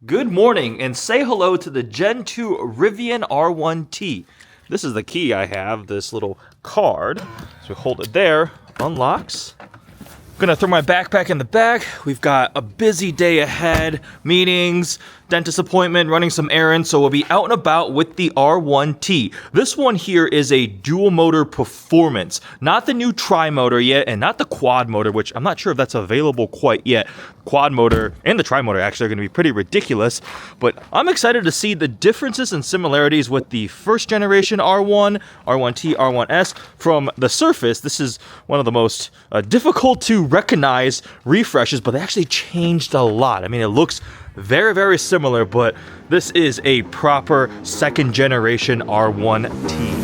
Good morning, and say hello to the Gen 2 Rivian R1T. This is the key I have, this little card. So we hold it there, unlocks. I'm gonna throw my backpack in the back. We've got a busy day ahead, meetings, dentist appointment, running some errands, so we'll be out and about with the R1T. This one here is a dual motor performance, not the new tri-motor yet, and not the quad motor, which I'm not sure if that's available quite yet. Quad motor and the tri-motor actually are gonna be pretty ridiculous, but I'm excited to see the differences and similarities with the first generation R1, R1T, R1S. From the surface, this is one of the most difficult to recognize refreshes, but they actually changed a lot. I mean, it looks very, very similar, but this is a proper second generation R1T.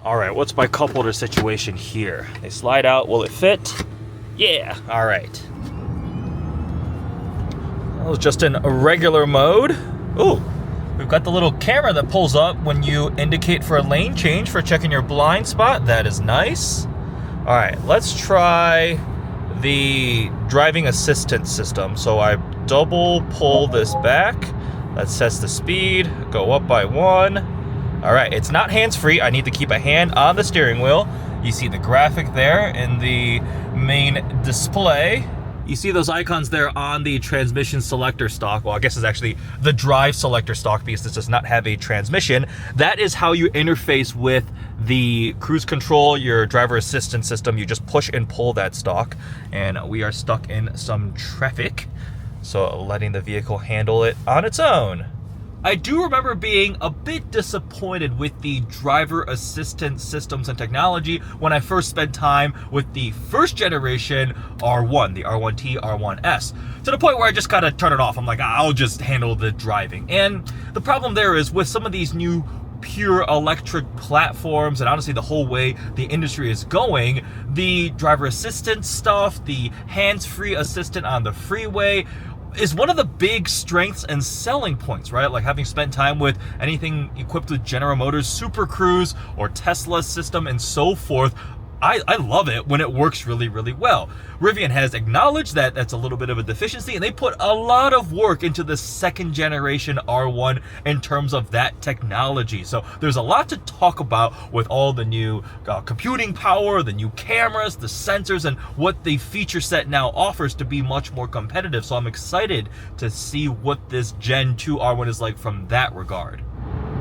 All right, what's my cup holder situation here? They slide out, will it fit? Yeah, all right. That was just in a regular mode. Ooh, we've got the little camera that pulls up when you indicate for a lane change for checking your blind spot. That is nice. All right, let's try the driving assistance system. So I double pull this back. That sets the speed, go up by 1. All right, it's not hands-free. I need to keep a hand on the steering wheel. You see the graphic there in the main display. You see those icons there on the transmission selector stock. Well, I guess it's actually the drive selector stock because this does not have a transmission. That is how you interface with the cruise control, your driver assistance system. You just push and pull that stock, and we are stuck in some traffic. So letting the vehicle handle it on its own. I do remember being a bit disappointed with the driver assistance systems and technology when I first spent time with the first generation R1, the R1T, R1S, to the point where I just gotta turn it off. I'm like, I'll just handle the driving. And the problem there is with some of these new pure electric platforms, and honestly the whole way the industry is going, the driver assistance stuff, the hands-free assistant on the freeway, is one of the big strengths and selling points, right? Like having spent time with anything equipped with General Motors Super Cruise or Tesla's system and so forth. I love it when it works really, really well. Rivian has acknowledged that that's a little bit of a deficiency, and they put a lot of work into the second generation R1 in terms of that technology. So there's a lot to talk about with all the new computing power, the new cameras, the sensors, and what the feature set now offers to be much more competitive. So I'm excited to see what this Gen 2 R1 is like from that regard.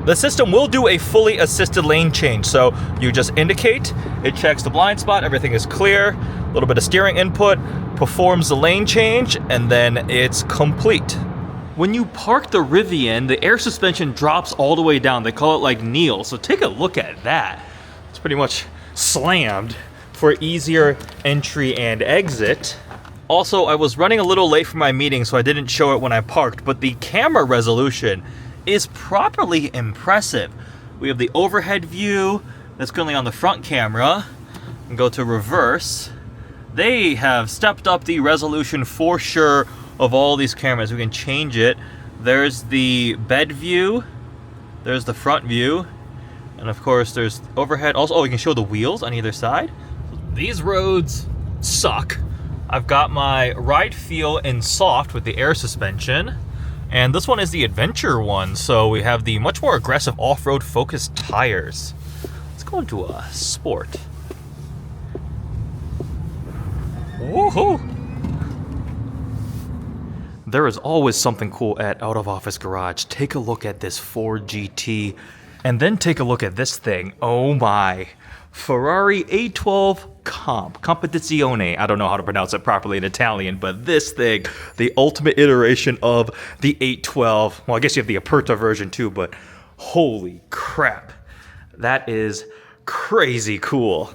The system will do a fully assisted lane change, so you just indicate, it checks the blind spot, everything is clear, a little bit of steering input, performs the lane change, and then it's complete. When you park the Rivian, the air suspension drops all the way down. They call it like kneel, so take a look at that. It's pretty much slammed for easier entry and exit. Also, I was running a little late for my meeting, so I didn't show it when I parked, but the camera resolution is properly impressive. We have the overhead view that's currently on the front camera, and go to reverse. They have stepped up the resolution for sure of all these cameras. We can change it. There's the bed view, there's the front view, and of course there's overhead. Also, we can show the wheels on either side. These roads suck. I've got my ride feel in soft with the air suspension. And this one is the adventure one, so we have the much more aggressive off-road focused tires. Let's go into a sport. Woohoo! There is always something cool at Out of Office Garage. Take a look at this Ford GT, and then take a look at this thing. Oh my. Ferrari A12 Competizione. I don't know how to pronounce it properly in Italian, but this thing, the ultimate iteration of the 812. Well, I guess you have the Aperta version too, but holy crap. That is crazy cool.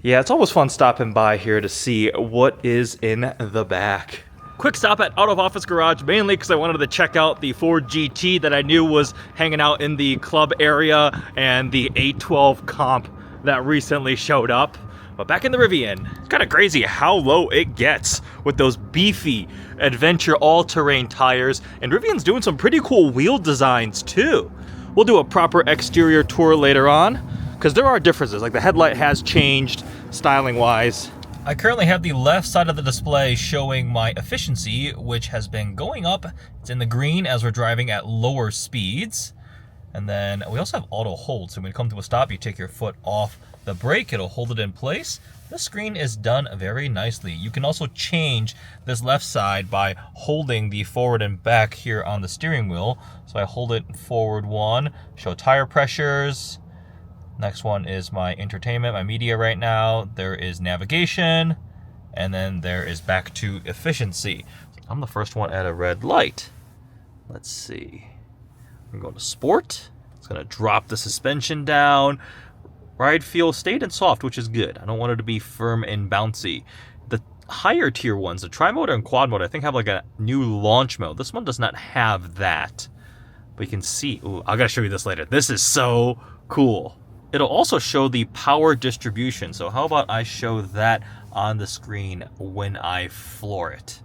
Yeah, it's always fun stopping by here to see what is in the back. Quick stop at Out of Office Garage, mainly because I wanted to check out the Ford GT that I knew was hanging out in the club area and the 812 comp that recently showed up. But back in the Rivian, it's kind of crazy how low it gets with those beefy adventure all-terrain tires. And Rivian's doing some pretty cool wheel designs too. We'll do a proper exterior tour later on, because there are differences, like the headlight has changed styling-wise. I currently have the left side of the display showing my efficiency, which has been going up. It's in the green as we're driving at lower speeds. And then we also have auto hold, so when you come to a stop, you take your foot off the brake, it'll hold it in place. This screen is done very nicely. You can also change this left side by holding the forward and back here on the steering wheel. So I hold it forward one, show tire pressures. Next one is my entertainment, my media right now. There is navigation, and then there is back to efficiency. I'm the first one at a red light. Let's see. I'm going to sport. It's gonna drop the suspension down. Ride feel stayed and soft, which is good. I don't want it to be firm and bouncy. The higher tier ones, the tri-mode and quad mode, I think have like a new launch mode. This one does not have that. But you can see, ooh, I gotta show you this later. This is so cool. It'll also show the power distribution. So how about I show that on the screen when I floor it.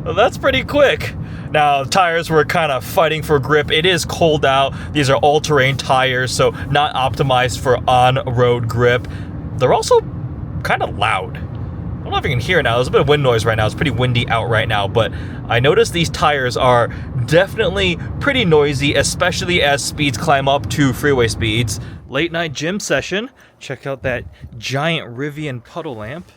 Well, that's pretty quick. Now, tires were kind of fighting for grip. It is cold out. These are all-terrain tires, so not optimized for on-road grip. They're also kind of loud. I don't know if you can hear it now. There's a bit of wind noise right now. It's pretty windy out right now, but I noticed these tires are definitely pretty noisy, especially as speeds climb up to freeway speeds. Late night gym session. Check out that giant Rivian puddle lamp.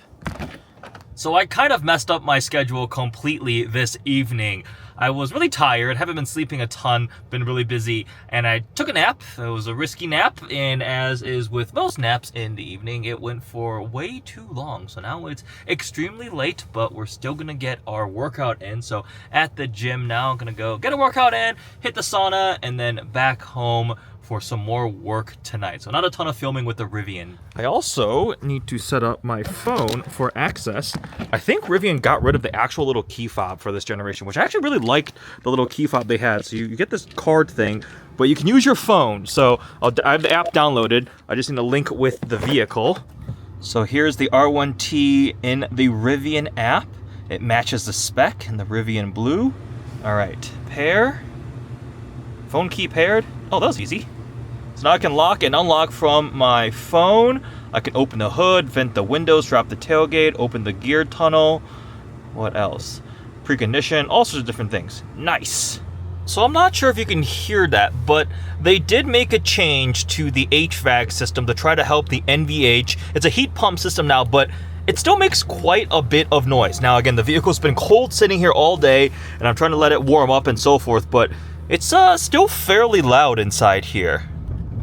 So I kind of messed up my schedule completely this evening. I was really tired, haven't been sleeping a ton, been really busy, and I took a nap. It was a risky nap, and as is with most naps in the evening, it went for way too long. So now it's extremely late, but we're still gonna get our workout in. So at the gym now, I'm gonna go get a workout in, hit the sauna, and then back home for some more work tonight. So not a ton of filming with the Rivian. I also need to set up my phone for access. I think Rivian got rid of the actual little key fob for this generation, which I actually really liked the little key fob they had. So you get this card thing, but you can use your phone. So I have the app downloaded. I just need to link with the vehicle. So here's the R1T in the Rivian app. It matches the spec in the Rivian blue. All right, pair. Phone key paired. Oh, that was easy. So now I can lock and unlock from my phone. I can open the hood, vent the windows, drop the tailgate, open the gear tunnel. What else? Precondition, all sorts of different things. Nice. So I'm not sure if you can hear that, but they did make a change to the HVAC system to try to help the NVH. It's a heat pump system now, but it still makes quite a bit of noise. Now again, the vehicle's been cold sitting here all day, and I'm trying to let it warm up and so forth, but it's still fairly loud inside here.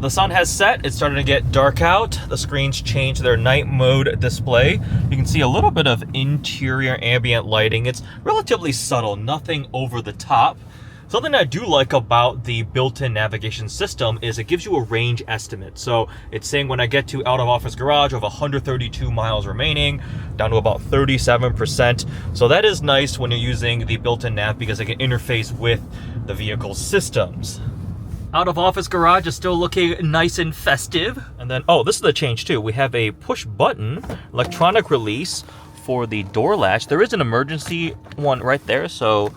The sun has set, it's starting to get dark out. The screens changed their night mode display. You can see a little bit of interior ambient lighting. It's relatively subtle, nothing over the top. Something I do like about the built-in navigation system is it gives you a range estimate. So it's saying when I get to Out of Office Garage, I have 132 miles remaining, down to about 37%. So that is nice when you're using the built-in nav because it can interface with the vehicle's systems. Out of Office Garage is still looking nice and festive. And then, oh, this is the change too. We have a push button, electronic release for the door latch. There is an emergency one right there, so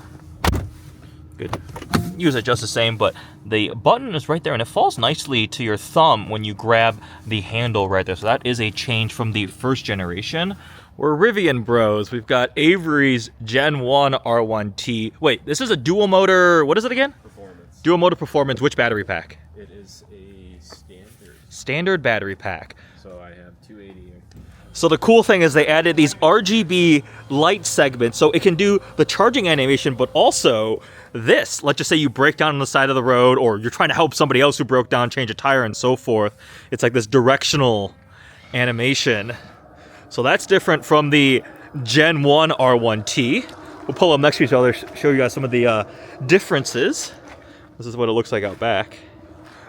good. Use it just the same, but the button is right there and it falls nicely to your thumb when you grab the handle right there. So that is a change from the first generation. We're Rivian bros. We've got Avery's Gen 1 R1T. Wait, this is a dual motor, what is it again? Performance. Dual motor performance, which battery pack? It is a standard. Standard battery pack. So I have 280 here. So the cool thing is they added these RGB light segments so it can do the charging animation, but also this. Let's just say you break down on the side of the road or you're trying to help somebody else who broke down, change a tire and so forth. It's like this directional animation. So that's different from the Gen 1 R1T. We'll pull them next to each other, show you guys some of the differences. This is what it looks like out back.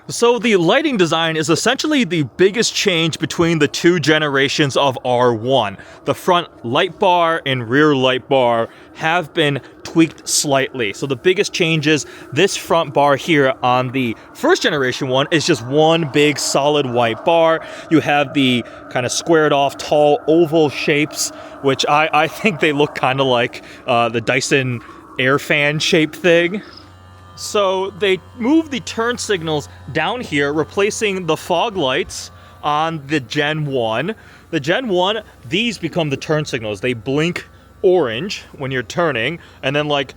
So the lighting design is essentially the biggest change between the two generations of R1. The front light bar and rear light bar have been tweaked slightly. So the biggest changes, this front bar here on the first generation one is just one big solid white bar. You have the kind of squared off tall oval shapes, which I think they look kind of like the Dyson air fan shape thing. So they moved the turn signals down here, replacing the fog lights on the Gen 1. The Gen 1, these become the turn signals. They blink orange when you're turning, and then like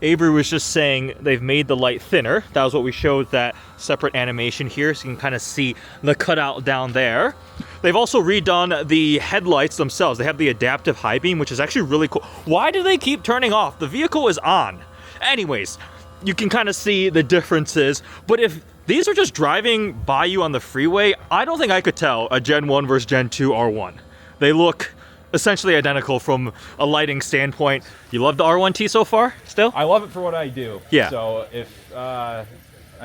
Avery was just saying, they've made the light thinner. That was what we showed, that separate animation here, so you can kind of see the cutout down there. They've also redone the headlights themselves. They have the adaptive high beam, which is actually really cool. Why do they keep turning off? The vehicle is on. Anyways, you can kind of see the differences, but if these are just driving by you on the freeway, I don't think I could tell a Gen 1 versus Gen 2 R1. They look essentially identical from a lighting standpoint. You love the R1T so far, still? I love it for what I do. Yeah. So if I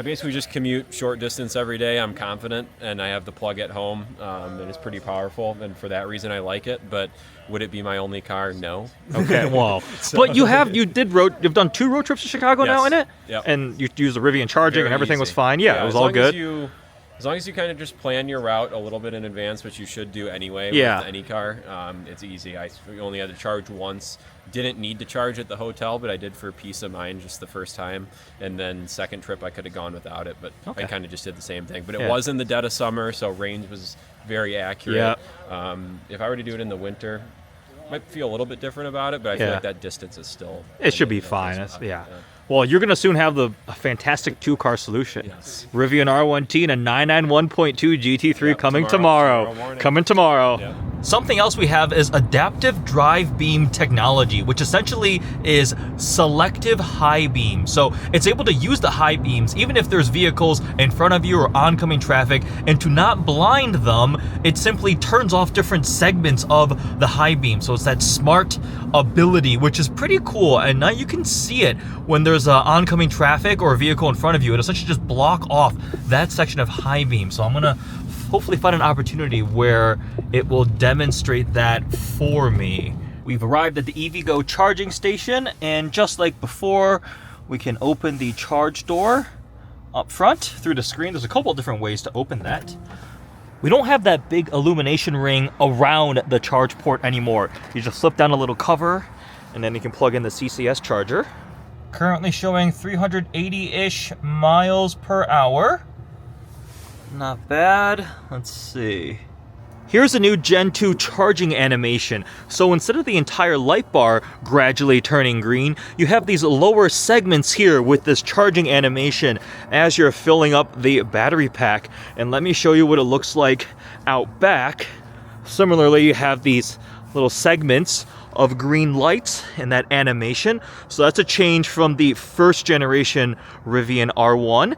basically just commute short distance every day, I'm confident, and I have the plug at home, and it's pretty powerful, and for that reason I like it, but would it be my only car? No. Okay, well, but you've done 2 road trips to Chicago now in it? Yep. And you used the Rivian charging and everything was easy. fine? Yeah, it was all good? As long as you kind of just plan your route a little bit in advance, which you should do anyway Yeah. with any car, it's easy. I only had to charge once. Didn't need to charge at the hotel, but I did for peace of mind just the first time. And then second trip, I could have gone without it, but Okay. I kind of just did the same thing. But it Yeah. was in the dead of summer, so range was very accurate. If I were to do it in the winter, might feel a little bit different about it, but I feel Yeah. like that distance is still... It should be fine. Yeah. Well, you're going to soon have a fantastic 2-car solution. Yes. Rivian R1T and a 991.2 GT3 Yep, coming tomorrow tomorrow. morning. Coming tomorrow. Yep. Something else we have is adaptive drive beam technology, which essentially is selective high beam. So it's able to use the high beams even if there's vehicles in front of you or oncoming traffic, and to not blind them, it simply turns off different segments of the high beam. So it's that smart ability, which is pretty cool. And now you can see it when there's oncoming traffic or a vehicle in front of you. It essentially just block off that section of high beam. So I'm gonna hopefully find an opportunity where it will demonstrate that for me. We've arrived at the EVgo charging station, and just like before, we can open the charge door up front through the screen. There's a couple of different ways to open that. We don't have that big illumination ring around the charge port anymore. You just flip down a little cover, and then you can plug in the CCS charger. Currently showing 380-ish miles per hour. Not bad. Let's see. Here's a new Gen 2 charging animation. So instead of the entire light bar gradually turning green, you have these lower segments here with this charging animation as you're filling up the battery pack. And let me show you what it looks like out back. Similarly, you have these little segments of green lights in that animation. So that's a change from the first generation Rivian R1.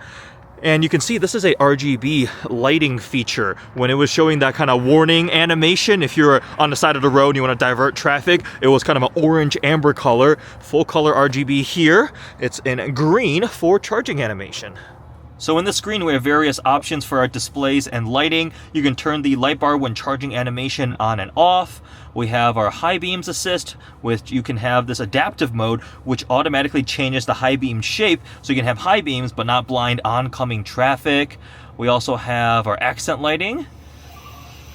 And you can see this is a RGB lighting feature. When it was showing that kind of warning animation, if you're on the side of the road and you want to divert traffic, it was kind of an orange amber color. Full color RGB here. It's in green for charging animation. So in the screen, we have various options for our displays and lighting. You can turn the light bar when charging animation on and off. We have our high beams assist, which you can have this adaptive mode, which automatically changes the high beam shape, so you can have high beams but not blind oncoming traffic. We also have our accent lighting.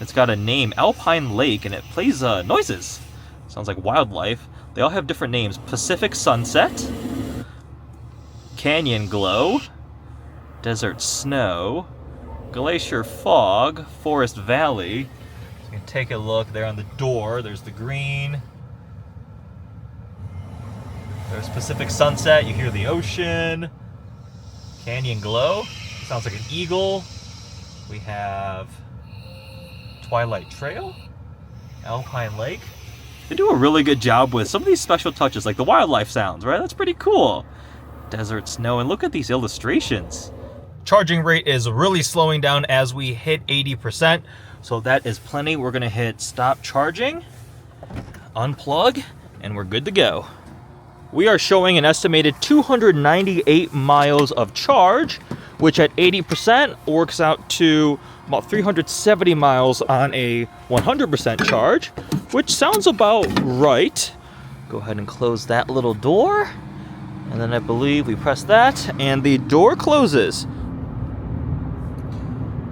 It's got a name, Alpine Lake, and it plays noises. Sounds like wildlife. They all have different names. Pacific Sunset, Canyon Glow, Desert Snow, Glacier Fog, Forest Valley. So you can take a look there on the door. There's the green. There's Pacific Sunset. You hear the ocean. Canyon Glow. Sounds like an eagle. We have Twilight Trail, Alpine Lake. They do a really good job with some of these special touches, like the wildlife sounds, right? That's pretty cool. Desert Snow, and look at these illustrations. Charging rate is really slowing down as we hit 80%, so that is plenty. We're gonna hit stop charging, unplug, and we're good to go. we are showing an estimated 298 miles of charge, which at 80% works out to about 370 miles on a 100% charge, which sounds about right. Go ahead and close that little door. And then I believe we press that and the door closes.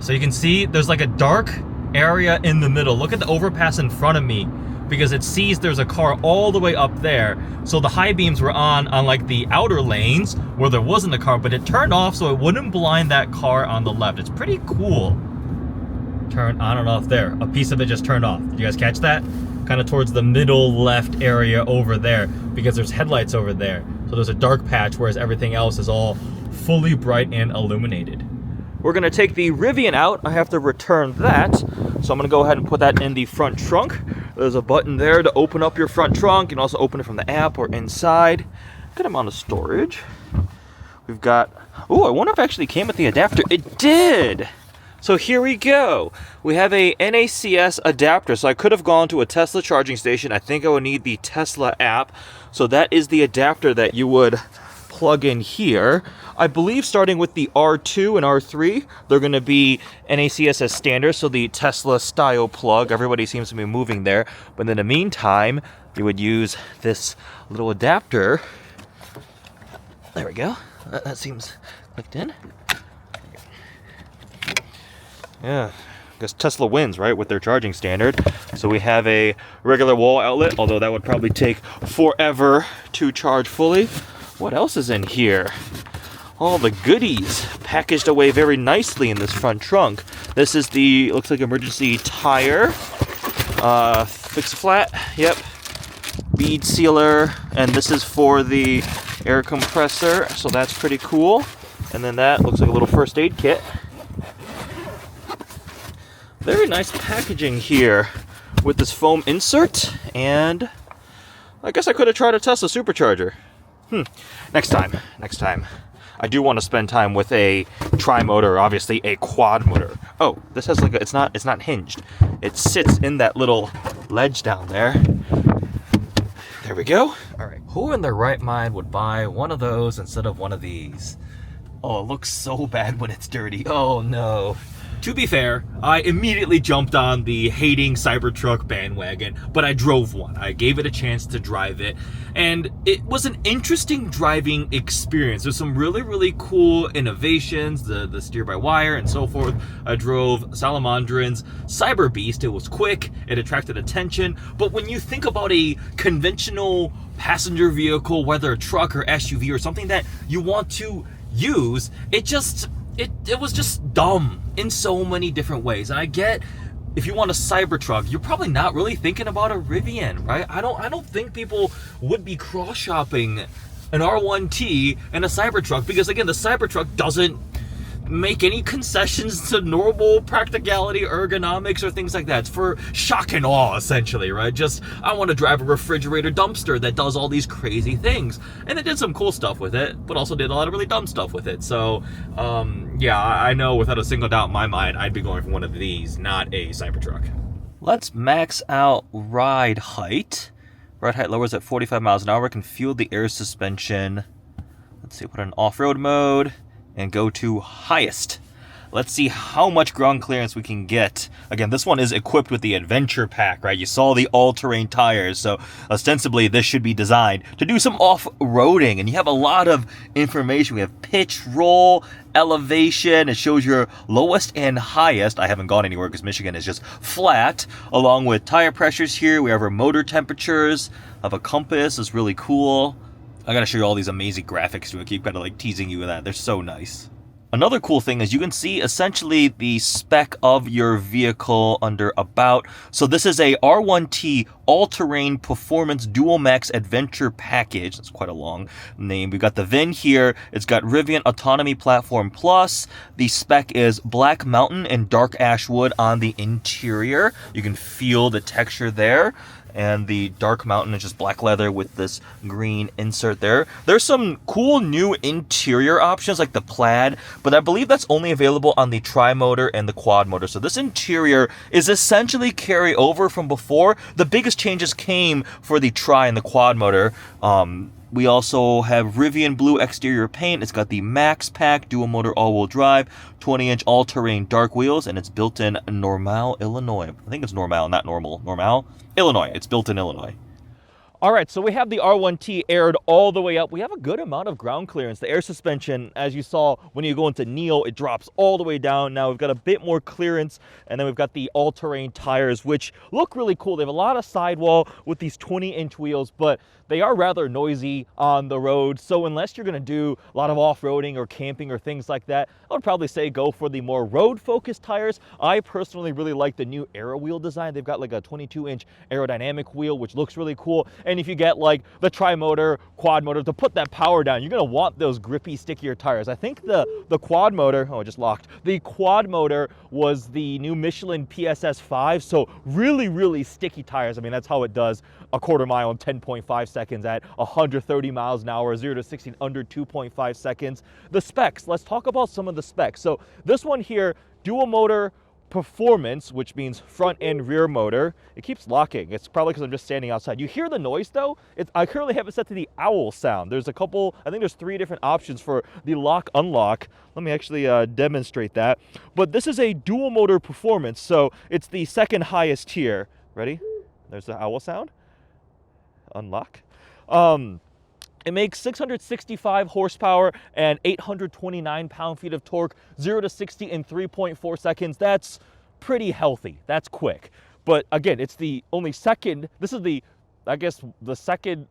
So you can see there's like a dark area in the middle. Look at the overpass in front of me, because it sees there's a car all the way up there. So the high beams were on like the outer lanes where there wasn't a car, but it turned off so it wouldn't blind that car on the left. It's pretty cool. Turn on and off there. A piece of it just turned off. Did you guys catch that? Kind of towards the middle left area over there, because there's headlights over there. So there's a dark patch, whereas everything else is all fully bright and illuminated. We're gonna take the Rivian out. I have to return that. So I'm gonna go ahead and put that in the front trunk. There's a button there to open up your front trunk. You can also open it from the app or inside. Good amount of storage. We've got, oh, I wonder if it actually came with the adapter. It did! So here we go. We have a NACS adapter. So I could have gone to a Tesla charging station. I think I would need the Tesla app. So that is the adapter that you would plug in here. I believe starting with the R2 and R3, they're going to be NACS as standard, so the Tesla style plug. Everybody seems to be moving there. But in the meantime, you would use this little adapter. There we go. That seems clicked in. Yeah, I guess Tesla wins, right, with their charging standard. So we have a regular wall outlet, although that would probably take forever to charge fully. What else is in here? All the goodies packaged away very nicely in this front trunk. This is the, looks like emergency tire, fix a flat, yep, bead sealer, and this is for the air compressor, so that's pretty cool. And then that looks like a little first aid kit. Very nice packaging here with this foam insert, and I guess I could have tried a Tesla supercharger. Next time. I do want to spend time with a tri-motor, obviously a quad motor. Oh, this has like a, it's not hinged. It sits in that little ledge down there. There we go. All right. Who in their right mind would buy one of those instead of one of these? Oh, it looks so bad when it's dirty. Oh no. To be fair, I immediately jumped on the hating Cybertruck bandwagon, but I drove one. I gave it a chance to drive it, and it was an interesting driving experience. There's some really, really cool innovations, the steer-by-wire and so forth. I drove Salamandrin's Cyber Beast. It was quick, it attracted attention, but when you think about a conventional passenger vehicle, whether a truck or SUV or something that you want to use, it was just dumb in so many different ways. And I get, if you want a Cybertruck, you're probably not really thinking about a Rivian, right? I don't think people would be cross-shopping an R1T and a Cybertruck, because again, the Cybertruck doesn't make any concessions to normal practicality, ergonomics, or things like that. It's for shock and awe, essentially, right? Just, I want to drive a refrigerator dumpster that does all these crazy things. And it did some cool stuff with it, but also did a lot of really dumb stuff with it. So, yeah, I know without a single doubt in my mind, I'd be going for one of these, not a Cybertruck. Let's max out ride height. Ride height lowers at 45 miles an hour. Can feel the air suspension. Let's see, put it in off-road mode and go to highest. Let's see how much ground clearance we can get. Again, this one is equipped with the adventure pack, right? You saw the all-terrain tires, so ostensibly this should be designed to do some off-roading, and you have a lot of information. We have pitch, roll, elevation. It shows your lowest and highest. I haven't gone anywhere because Michigan is just flat, along with tire pressures here. We have our motor temperatures. Of a compass is really cool. I gotta show you all these amazing graphics too. I keep kind of like teasing you with that. They're so nice. Another cool thing is you can see essentially the spec of your vehicle under About. So this is a R1T all-terrain performance dual max adventure package. That's quite a long name. We've got the VIN here. It's got Rivian Autonomy Platform Plus. The spec is black mountain and dark ash wood on the interior. You can feel the texture there. And the dark mountain is just black leather with this green insert there. There's some cool new interior options like the plaid, but I believe that's only available on the tri-motor and the quad motor. So this interior is essentially carry over from before. The biggest changes came for the tri and the quad motor. We also have Rivian blue exterior paint. It's got the Max Pack dual motor all-wheel drive, 20-inch all-terrain dark wheels, and it's built in Normal, Illinois. I think it's Normal, not normal. Normal, Illinois. It's built in Illinois. All right, so we have the R1T aired all the way up. We have a good amount of ground clearance. The air suspension, as you saw, when you go into Neo, it drops all the way down. Now we've got a bit more clearance, and then we've got the all-terrain tires, which look really cool. They have a lot of sidewall with these 20-inch wheels, but they are rather noisy on the road. So unless you're gonna do a lot of off-roading or camping or things like that, I would probably say go for the more road-focused tires. I personally really like the new aero wheel design. They've got like a 22-inch aerodynamic wheel, which looks really cool. And if you get like the tri-motor, quad motor, to put that power down, you're gonna want those grippy, stickier tires. I think the quad motor, oh, it just locked. The quad motor was the new Michelin PSS 5, so really, really sticky tires. I mean, that's how it does a quarter mile in 10.5 seconds at 130 miles an hour, 0 to 60 in under 2.5 seconds. The specs, let's talk about some of the specs. So this one here, dual motor performance, which means front and rear motor. It keeps locking. It's probably because I'm just standing outside. You hear the noise though? I currently have it set to the owl sound. There's a couple, I think there's 3 different options for the lock unlock. Let me actually demonstrate that. But this is a dual motor performance, so it's the second highest tier. Ready? There's the owl sound. Unlock. It makes 665 horsepower and 829 pound-feet of torque, 0 to 60 in 3.4 seconds. That's pretty healthy. That's quick. But again, it's the only second, this is the, I guess, the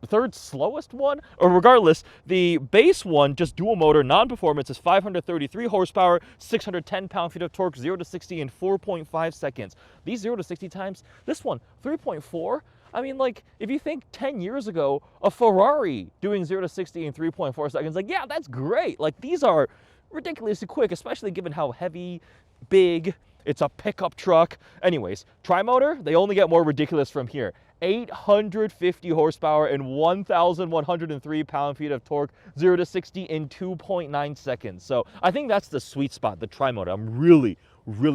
third slowest one? Or regardless, the base one, just dual motor, non-performance, is 533 horsepower, 610 pound-feet of torque, 0 to 60 in 4.5 seconds. These 0 to 60 times, this one, 3.4. I mean, like, if you think 10 years ago, a Ferrari doing 0 to 60 in 3.4 seconds, like, yeah, that's great. Like, these are ridiculously quick, especially given how heavy, big, it's a pickup truck. Anyways, tri-motor, they only get more ridiculous from here. 850 horsepower and 1,103 pound-feet of torque, 0 to 60 in 2.9 seconds. So I think that's the sweet spot, the tri-motor. I'm really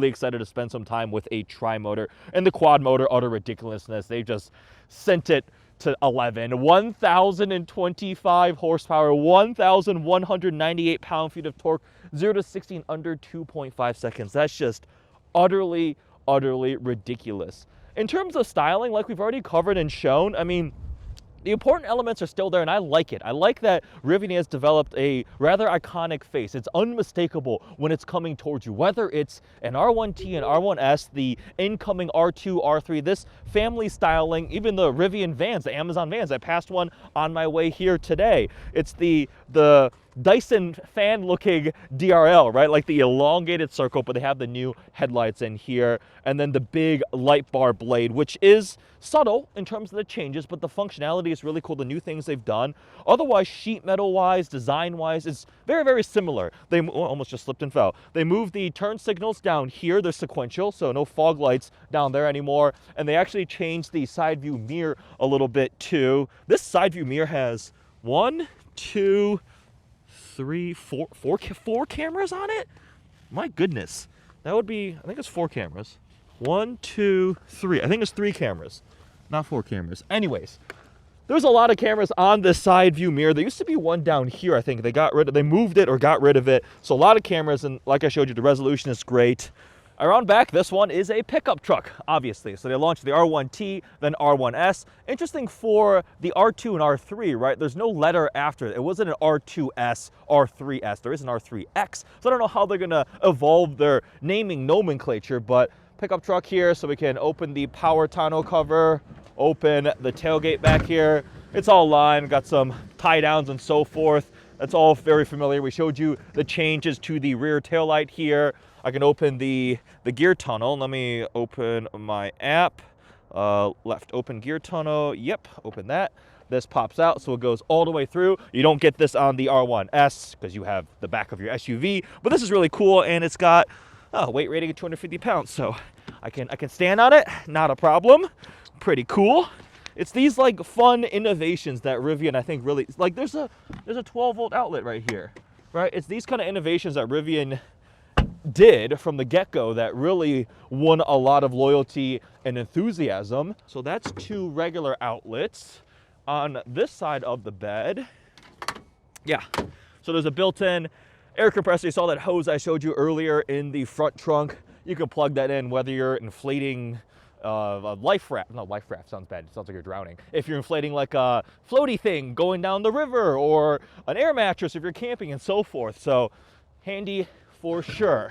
excited to spend some time with a tri-motor. And the quad motor, utter ridiculousness. They just sent it to 11. 1,025 horsepower, 1,198 pound-feet of torque, 0 to 60 in under 2.5 seconds. That's just utterly ridiculous. In terms of styling, like we've already covered and shown, I mean, the important elements are still there, and I like it. I like that Rivian has developed a rather iconic face. It's unmistakable when it's coming towards you, whether it's an R1T and R1S, the incoming R2, R3, this family styling, even the Rivian vans, the Amazon vans. I passed one on my way here today. It's the Dyson fan looking DRL, right? Like the elongated circle, but they have the new headlights in here. And then the big light bar blade, which is subtle in terms of the changes, but the functionality is really cool. The new things they've done. Otherwise, sheet metal wise, design wise, it's very similar. They almost just slipped and fell. They moved the turn signals down here. They're sequential, so no fog lights down there anymore. And they actually changed the side view mirror a little bit too. This side view mirror has 1, 2, 3, 4 cameras on it. My goodness, that would be, I think it's 4 cameras. 1, 2, 3. I think it's 3 cameras, not 4 cameras. Anyways, there's a lot of cameras on this side view mirror. There used to be one down here. I think they moved it or got rid of it. So a lot of cameras, and like I showed you, the resolution is great. Around back, this one is a pickup truck, obviously. So they launched the R1T, then R1S. Interesting for the R2 and R3, right? There's no letter after it. It wasn't an R2S, R3S. There is an R3X. So I don't know how they're gonna evolve their naming nomenclature, but pickup truck here, so we can open the power tonneau cover, open the tailgate back here. It's all lined, got some tie downs and so forth. That's all very familiar. We showed you the changes to the rear taillight here. I can open the gear tunnel. Let me open my app. Left, open gear tunnel. Yep, open that. This pops out, so it goes all the way through. You don't get this on the R1S because you have the back of your SUV, but this is really cool, and it's got weight rating of 250 pounds, so I can stand on it, not a problem. Pretty cool. It's these like fun innovations that Rivian, I think, really like. There's a 12-volt outlet right here, right? It's these kind of innovations that Rivian did from the get-go that really won a lot of loyalty and enthusiasm. So that's 2 regular outlets. On this side of the bed, Yeah, so there's a built-in air compressor. You saw that hose I showed you earlier in the front trunk. You can plug that in whether you're inflating a life raft. No, life raft sounds bad. It sounds like you're drowning. If you're inflating like a floaty thing going down the river, or an air mattress if you're camping and so forth. So handy for sure.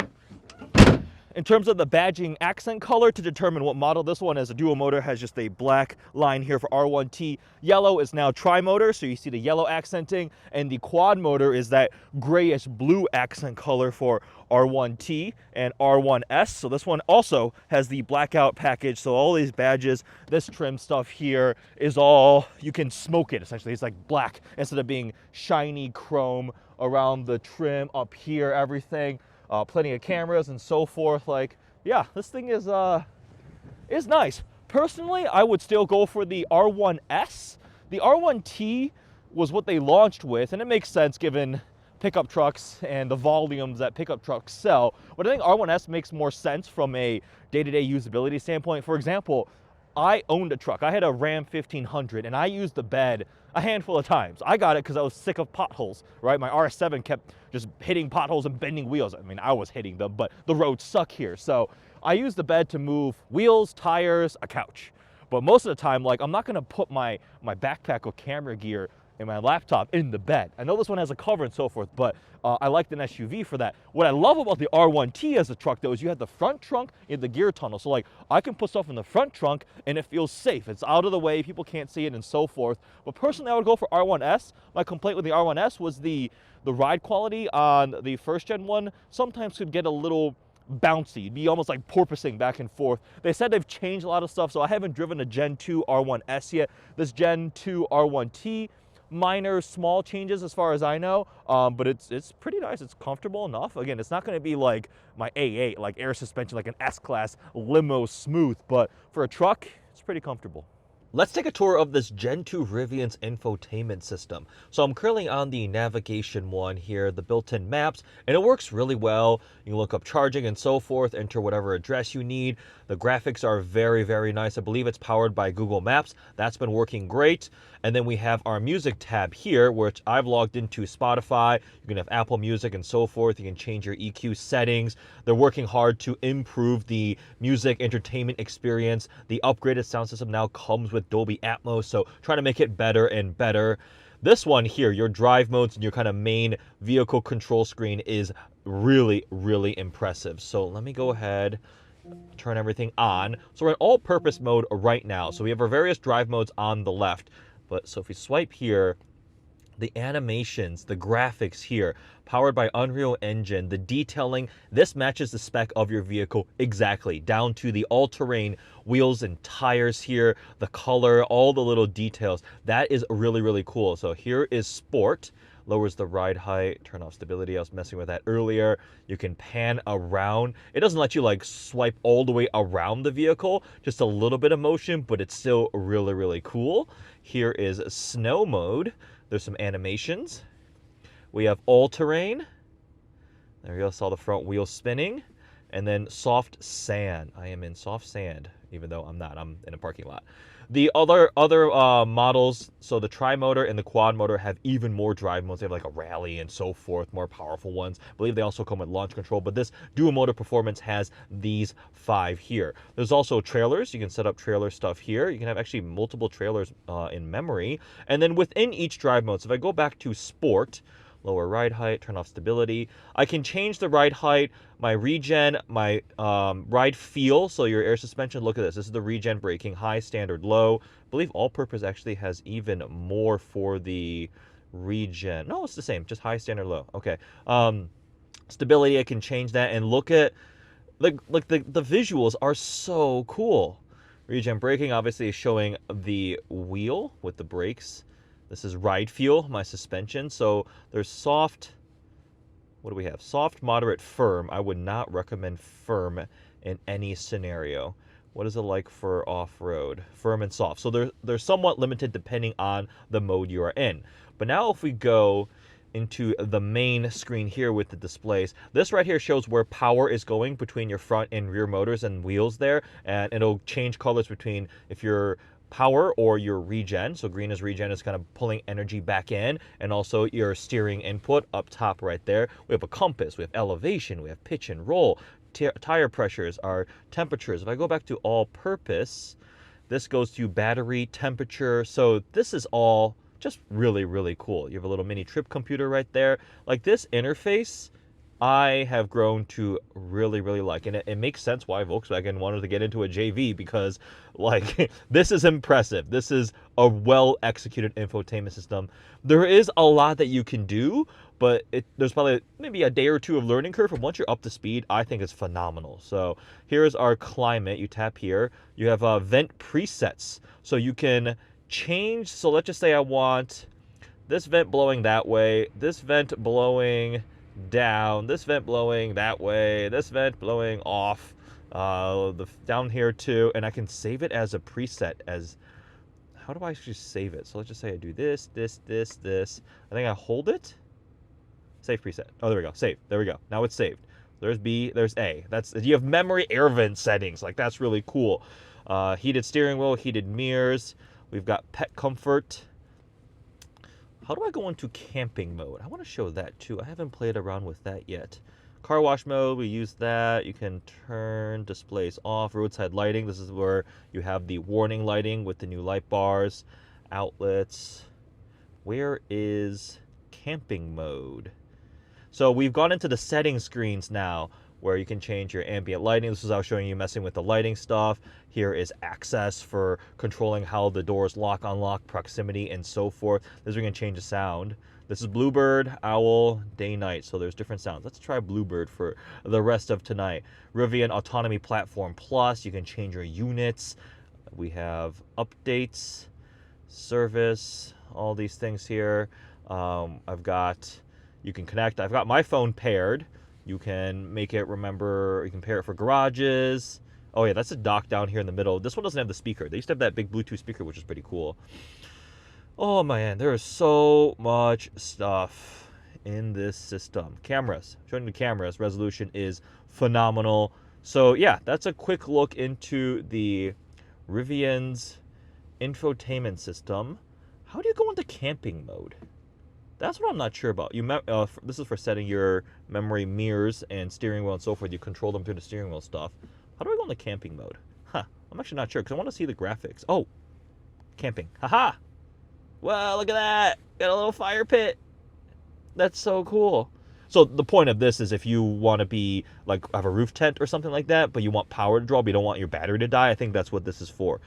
In terms of the badging accent color to determine what model this one is, a dual motor has just a black line here for R1T. Yellow is now tri-motor, so you see the yellow accenting, and the quad motor is that grayish blue accent color for R1T and R1S. So this one also has the blackout package, so all these badges, this trim stuff here is all, you can smoke it essentially. It's like black instead of being shiny chrome around the trim up here, everything. Plenty of cameras and so forth. Like, yeah, this thing is nice. Personally, I would still go for the R1S. The R1T was what they launched with, and it makes sense given pickup trucks and the volumes that pickup trucks sell. But I think R1S makes more sense from a day-to-day usability standpoint. For example, I owned a truck. I had a Ram 1500, and I used the bed a handful of times. I got it because I was sick of potholes, right? My RS7 kept just hitting potholes and bending wheels. I mean, I was hitting them, but the roads suck here. So I used the bed to move wheels, tires, a couch. But most of the time, like, I'm not gonna put my backpack or camera gear and my laptop in the bed. I know this one has a cover and so forth, but I liked an SUV for that. What I love about the R1T as a truck, though, is you have the front trunk in the gear tunnel. So, like, I can put stuff in the front trunk and it feels safe. It's out of the way, people can't see it and so forth. But personally, I would go for R1S. My complaint with the R1S was the ride quality on the first gen one sometimes could get a little bouncy. It'd be almost like porpoising back and forth. They said they've changed a lot of stuff, so I haven't driven a Gen 2 R1S yet. This Gen 2 R1T, minor small changes as far as I know, but it's pretty nice. It's comfortable enough. Again, it's not going to be like my A8, like air suspension, like an S-Class limo smooth, but for a truck, it's pretty comfortable. Let's take a tour of this Gen 2 Rivian's infotainment system. So I'm currently on the navigation one here, the built-in maps, and it works really well. You can look up charging and so forth, enter whatever address you need. The graphics are very, very nice. I believe it's powered by Google Maps. That's been working great. And then we have our music tab here, which I've logged into Spotify. You can have Apple Music and so forth. You can change your EQ settings. They're working hard to improve the music entertainment experience. The upgraded sound system now comes with Dolby Atmos, so trying to make it better and better. This one here, your drive modes and your kind of main vehicle control screen is really, really impressive. So let me go ahead, turn everything on. So we're in all-purpose mode right now. So we have our various drive modes on the left. But so if we swipe here, the animations, the graphics here, powered by Unreal Engine, the detailing, this matches the spec of your vehicle exactly, down to the all-terrain wheels and tires here, the color, all the little details. That is really, really cool. So here is Sport. Lowers the ride height, turn off stability. I was messing with that earlier. You can pan around. It doesn't let you like swipe all the way around the vehicle, just a little bit of motion, but it's still really, really cool. Here is Snow mode. There's some animations. We have all-terrain. There you go, saw the front wheel spinning. And then soft sand. I am in soft sand, even though I'm not. I'm in a parking lot. The other models, so the tri-motor and the quad motor have even more drive modes. They have like a rally and so forth, more powerful ones. I believe they also come with launch control, but this dual motor performance has these 5 here. There's also trailers. You can set up trailer stuff here. You can have actually multiple trailers in memory. And then within each drive mode, so if I go back to Sport, lower ride height, turn off stability. I can change the ride height, my regen, my ride feel, so your air suspension, look at this. This is the regen braking, high, standard, low. I believe all-purpose actually has even more for the regen. No, it's the same, just high, standard, low. Okay. Stability, I can change that, and look at, the visuals are so cool. Regen braking obviously is showing the wheel with the brakes. This is ride feel, my suspension. So there's soft, what do we have? Soft, moderate, firm. I would not recommend firm in any scenario. What is it like for off-road? Firm and soft. So they're somewhat limited depending on the mode you are in. But now if we go into the main screen here with the displays, this right here shows where power is going between your front and rear motors and wheels there, and it'll change colors between if you're power or your regen. So green is regen, is kind of pulling energy back in, and also your steering input up top right there. We have a compass, we have elevation, we have pitch and roll, tire pressures, our temperatures. If I go back to all purpose, this goes to battery temperature. So this is all just really, really cool. You have a little mini trip computer right there. Like, this interface, I have grown to really, really like. And it makes sense why Volkswagen wanted to get into a JV, because, like, this is impressive. This is a well-executed infotainment system. There is a lot that you can do, but there's probably maybe a day or two of learning curve. And once you're up to speed, I think it's phenomenal. So here's our climate. You tap here. You have vent presets. So you can change. So let's just say I want this vent blowing that way, this vent blowing down, this vent blowing that way, this vent blowing off, down here too, and I can save it as a preset. As how do I actually save it? So let's just say I do this. I think I hold it. Save preset. Oh, there we go. Save. There we go. Now it's saved. There's B. There's A. You have memory air vent settings. Like, that's really cool. Heated steering wheel, heated mirrors. We've got pet comfort. How do I go into camping mode? I want to show that too. I haven't played around with that yet. Car wash mode, we use that. You can turn displays off. Roadside lighting, this is where you have the warning lighting with the new light bars. Outlets. Where is camping mode? So we've gone into the settings screens now, where you can change your ambient lighting. This is how I was showing you messing with the lighting stuff. Here is access for controlling how the doors lock, unlock, proximity, and so forth. This is where you can change the sound. This is Bluebird, Owl, Day, Night. So there's different sounds. Let's try Bluebird for the rest of tonight. Rivian Autonomy Platform Plus. You can change your units. We have updates, service, all these things here. You can connect. I've got my phone paired. You can make it remember, you can pair it for garages. Oh yeah, that's a dock down here in the middle. This one doesn't have the speaker. They used to have that big Bluetooth speaker, which is pretty cool. Oh man, there is so much stuff in this system. Cameras, showing the cameras, resolution is phenomenal. So yeah, that's a quick look into the Rivian's infotainment system. How do you go into camping mode? That's what I'm not sure about. This is for setting your memory mirrors and steering wheel and so forth. You control them through the steering wheel stuff. How do I go into camping mode? I'm actually not sure, because I want to see the graphics. Oh, camping. Haha! Well, look at that. Got a little fire pit. That's so cool. So the point of this is, if you want to be, like, have a roof tent or something like that, but you want power to draw, but you don't want your battery to die, I think that's what this is for.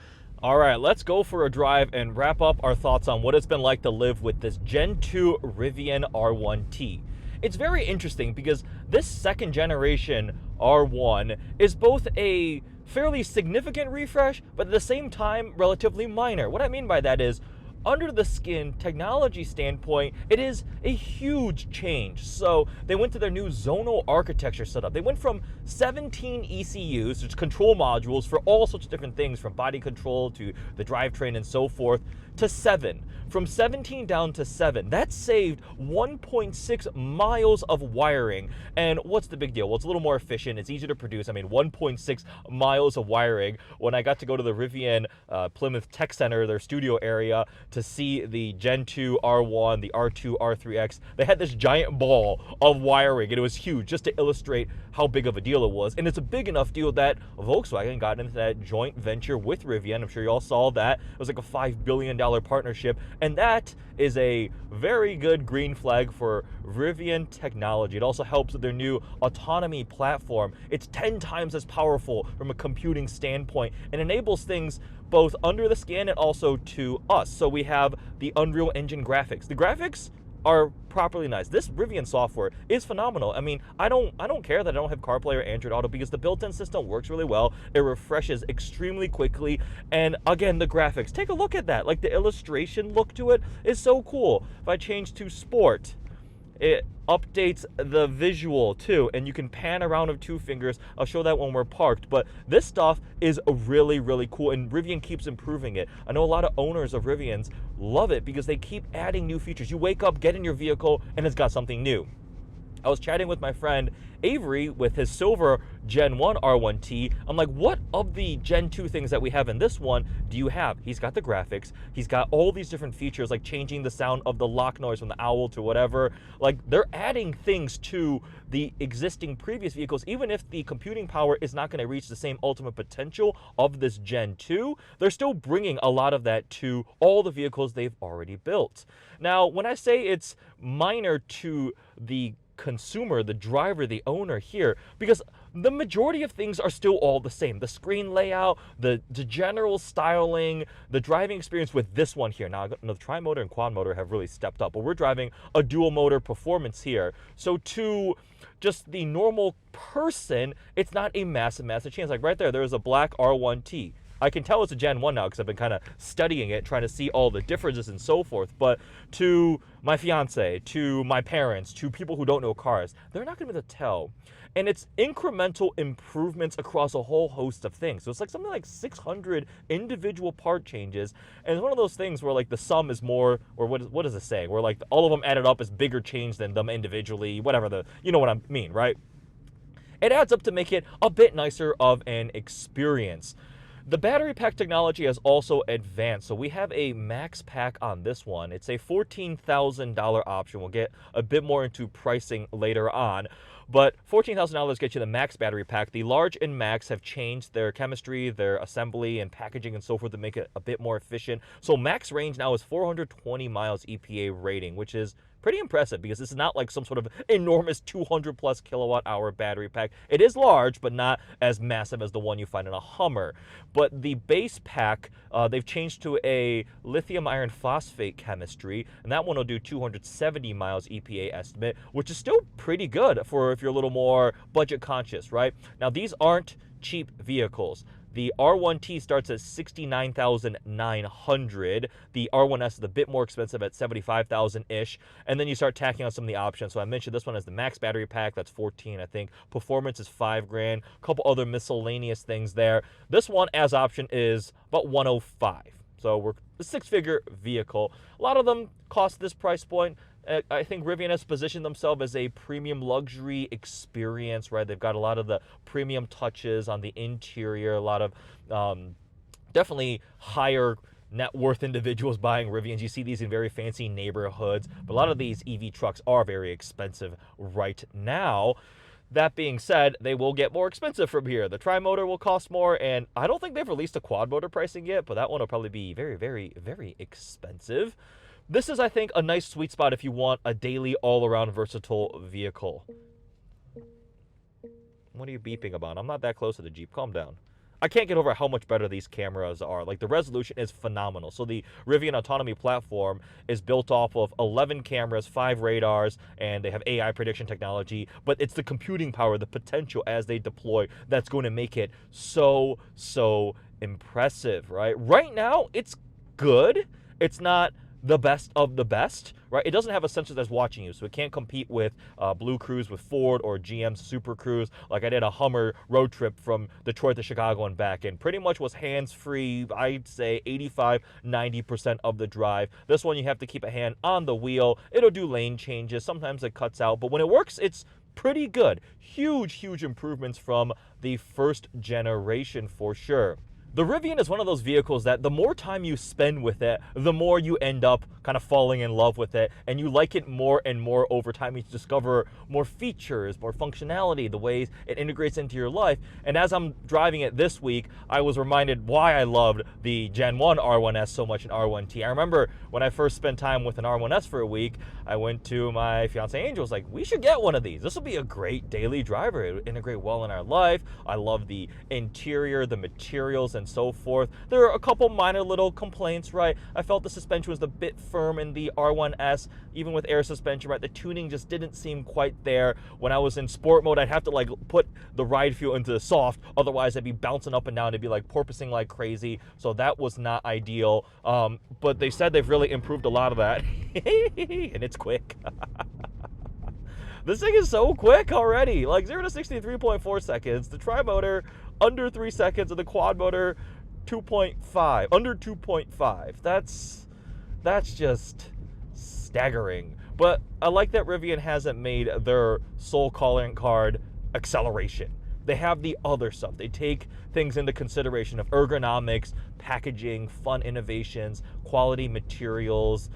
All right, let's go for a drive and wrap up our thoughts on what it's been like to live with this Gen 2 Rivian R1T. It's very interesting because this second generation R1 is both a fairly significant refresh, but at the same time, relatively minor. What I mean by that is, under the skin technology standpoint, it is a huge change. So they went to their new zonal architecture setup. They went from 17 ECUs, which control modules for all sorts of different things, from body control to the drivetrain and so forth, to 7. From 17 down to 7. That saved 1.6 miles of wiring. And what's the big deal? Well, it's a little more efficient. It's easier to produce. I mean, 1.6 miles of wiring. When I got to go to the Rivian Plymouth Tech Center, their studio area, to see the Gen 2 R1, the R2, R3X, they had this giant ball of wiring, and it was huge, just to illustrate how big of a deal it was. And it's a big enough deal that Volkswagen got into that joint venture with Rivian. I'm sure you all saw that. It was like a $5 billion partnership, and that is a very good green flag for Rivian technology. It also helps with their new autonomy platform. It's 10 times as powerful from a computing standpoint, and enables things both under the skin and also to us. So we have the Unreal Engine graphics. The graphics are properly nice. This Rivian software is phenomenal. I mean, I don't care that I don't have CarPlay or Android Auto, because the built-in system works really well. It refreshes extremely quickly. And again, the graphics, take a look at that. Like, the illustration look to it is so cool. If I change to Sport, it updates the visual too, and you can pan around with 2 fingers. I'll show that when we're parked, but this stuff is really, really cool, and Rivian keeps improving it. I know a lot of owners of Rivians love it because they keep adding new features. You wake up, get in your vehicle, and it's got something new. I was chatting with my friend Avery with his silver Gen 1 R1T. I'm like, what of the Gen 2 things that we have in this one do you have? He's got the graphics. He's got all these different features, like changing the sound of the lock noise from the owl to whatever. Like, they're adding things to the existing previous vehicles. Even if the computing power is not going to reach the same ultimate potential of this Gen 2, they're still bringing a lot of that to all the vehicles they've already built. Now, when I say it's minor to the consumer, the driver, the owner here, because the majority of things are still all the same. The screen layout, the general styling, the driving experience with this one here. Now, the tri-motor and quad motor have really stepped up, but we're driving a dual motor performance here. So to just the normal person, it's not a massive change. Like right there's a black R1T. I can tell it's a Gen 1 now because I've been kind of studying it, trying to see all the differences and so forth. But to my fiance, to my parents, to people who don't know cars, they're not going to be able to tell. And it's incremental improvements across a whole host of things. So it's like something like 600 individual part changes. And it's one of those things where like the sum is more, or what is it saying? Where like all of them added up is bigger change than them individually, whatever you know what I mean, right? It adds up to make it a bit nicer of an experience. The battery pack technology has also advanced. So we have a max pack on this one. It's a $14,000 option. We'll get a bit more into pricing later on. But $14,000 gets you the max battery pack. The large and max have changed their chemistry, their assembly and packaging and so forth to make it a bit more efficient. So max range now is 420 miles EPA rating, which is pretty impressive because this is not like some sort of enormous 200 plus kilowatt hour battery pack. It is large, but not as massive as the one you find in a Hummer. But the base pack, they've changed to a lithium iron phosphate chemistry, and that one will do 270 miles EPA estimate, which is still pretty good for if you're a little more budget conscious, right? Now, these aren't cheap vehicles. The R1T starts at $69,900. The R1S is a bit more expensive at $75,000-ish. And then you start tacking on some of the options. So I mentioned this one has the max battery pack. That's $14,000, I think. Performance is $5,000. A couple other miscellaneous things there. This one, as option, is about $105,000. So we're a six-figure vehicle. A lot of them cost this price point. I think Rivian has positioned themselves as a premium luxury experience, right? They've got a lot of the premium touches on the interior, a lot of definitely higher net worth individuals buying Rivians. You see these in very fancy neighborhoods, but a lot of these EV trucks are very expensive right now. That being said, they will get more expensive from here. The tri-motor will cost more, and I don't think they've released a quad motor pricing yet, but that one will probably be very, very, very expensive. This is, I think, a nice sweet spot if you want a daily, all-around versatile vehicle. What are you beeping about? I'm not that close to the Jeep. Calm down. I can't get over how much better these cameras are. Like, the resolution is phenomenal. So the Rivian autonomy platform is built off of 11 cameras, 5 radars, and they have AI prediction technology. But it's the computing power, the potential as they deploy, that's going to make it so impressive, right? Right now, it's good. It's not the best of the best, right? It doesn't have a sensor that's watching you, so it can't compete with Blue Cruise with Ford or GM's Super Cruise. Like I did a Hummer road trip from Detroit to Chicago and back, and pretty much was hands-free, I'd say 85-90% of the drive. This one, you have to keep a hand on the wheel. It'll do lane changes. Sometimes it cuts out, but when it works, it's pretty good. Huge improvements from the first generation for sure. The Rivian is one of those vehicles that the more time you spend with it, the more you end up kind of falling in love with it, and you like it more and more over time. You discover more features, more functionality, the ways it integrates into your life. And as I'm driving it this week, I was reminded why I loved the Gen 1 R1S so much in R1T. I remember when I first spent time with an R1S for a week, I went to my fiance Angel, was like, we should get one of these. This will be a great daily driver. It would integrate well in our life. I love the interior, the materials, and so forth. There are a couple minor little complaints, right? I felt the suspension was a bit firm in the R1S, even with air suspension, right? The tuning just didn't seem quite there. When I was in sport mode, I'd have to like put the ride feel into the soft, otherwise I'd be bouncing up and down. It'd be like porpoising like crazy, so that was not ideal. But they said they've really improved a lot of that, and it's quick. This thing is so quick already, like 0 to 60 in 3.4 seconds. The tri-motor under 3 seconds, and the quad motor 2.5, under 2.5. That's just staggering. But I like that Rivian hasn't made their sole calling card acceleration. They have the other stuff. They take things into consideration of ergonomics, packaging, fun innovations, quality materials,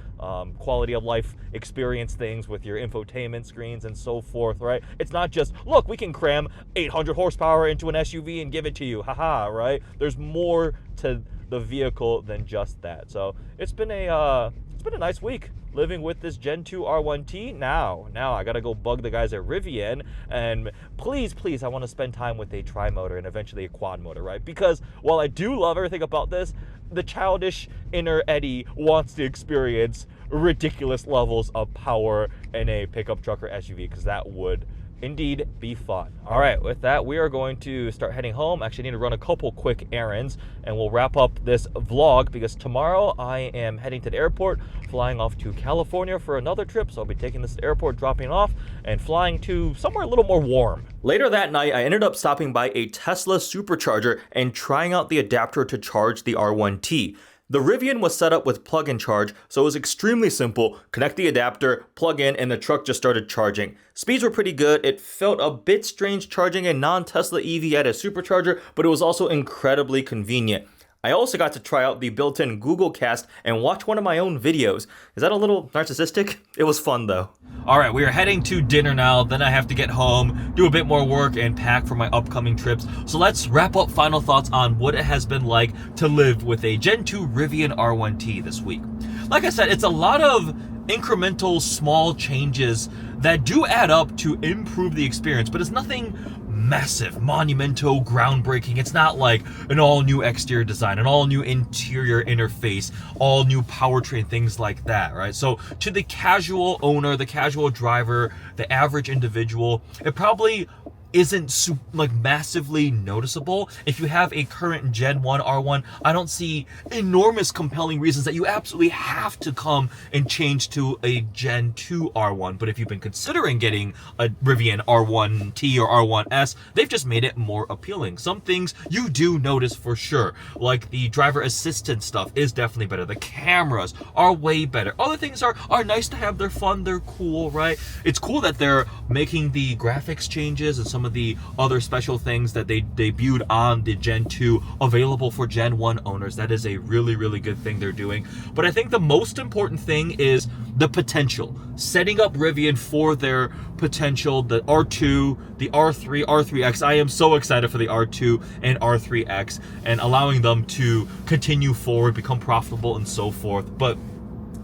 quality of life experience things with your infotainment screens and so forth, right? It's not just, look, we can cram 800 horsepower into an SUV and give it to you, haha, right? There's more to the vehicle than just that. So it's been a nice week living with this Gen 2 R1T. Now I gotta go bug the guys at Rivian, and please, I want to spend time with a tri-motor and eventually a quad motor, right? Because while I do love everything about this, the childish inner Eddie wants to experience ridiculous levels of power in a pickup truck or SUV, because that would indeed be fun. All right, with that, we are going to start heading home. Actually, I need to run a couple quick errands, and we'll wrap up this vlog because tomorrow I am heading to the airport, flying off to California for another trip. So I'll be taking this to the airport, dropping off, and flying to somewhere a little more warm. Later that night, I ended up stopping by a Tesla supercharger and trying out the adapter to charge the R1T. The Rivian was set up with plug-in charge, so it was extremely simple. Connect the adapter, plug in, and the truck just started charging. Speeds were pretty good. It felt a bit strange charging a non-Tesla EV at a supercharger, but it was also incredibly convenient. I also got to try out the built-in Google Cast and watch one of my own videos. Is that a little narcissistic? It was fun though. All right, we are heading to dinner now. Then I have to get home, do a bit more work, and pack for my upcoming trips. So let's wrap up final thoughts on what it has been like to live with a Gen 2 Rivian R1T this week. Like I said, it's a lot of incremental small changes that do add up to improve the experience, but it's nothing massive, monumental, groundbreaking. It's not like an all-new exterior design, an all-new interior interface, all-new powertrain, things like that, right? So to the casual owner, the casual driver, the average individual, it probably isn't like massively noticeable. If you have a current Gen 1 R1, I don't see enormous compelling reasons that you absolutely have to come and change to a Gen 2 R1. But if you've been considering getting a Rivian R1T or R1S, they've just made it more appealing. Some things you do notice for sure, like the driver assistant stuff is definitely better. The cameras are way better. Other things are nice to have. They're fun, they're cool, right? It's cool that they're making the graphics changes and some of the other special things that they debuted on the Gen 2 available for Gen 1 owners. That is a really, really good thing they're doing. But I think the most important thing is the potential. Setting up Rivian for their potential, the R2, the R3, R3X. I am so excited for the R2 and R3X and allowing them to continue forward, become profitable and so forth. But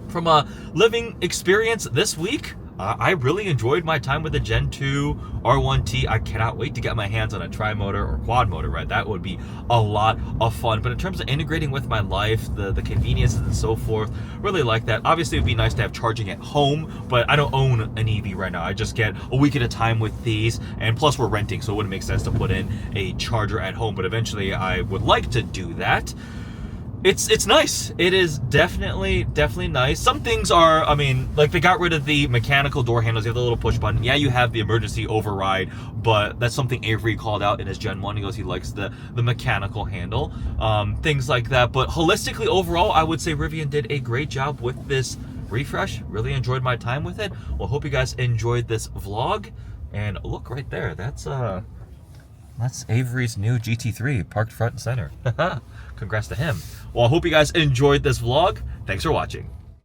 from a living experience this week, I really enjoyed my time with the Gen 2 R1T. I cannot wait to get my hands on a tri-motor or quad motor, right? That would be a lot of fun. But in terms of integrating with my life, the conveniences and so forth, really like that. Obviously, it would be nice to have charging at home, but I don't own an EV right now. I just get a week at a time with these, and plus we're renting, so it wouldn't make sense to put in a charger at home. But eventually, I would like to do that. It's nice. It is definitely nice. Some things are, I mean, like they got rid of the mechanical door handles. You have the little push button. Yeah, you have the emergency override, but that's something Avery called out in his Gen 1. He goes, he likes the mechanical handle, things like that. But holistically, overall, I would say Rivian did a great job with this refresh. Really enjoyed my time with it. Well, hope you guys enjoyed this vlog. And look right there, that's Avery's new GT3 parked front and center. Congrats to him. Well, I hope you guys enjoyed this vlog. Thanks for watching.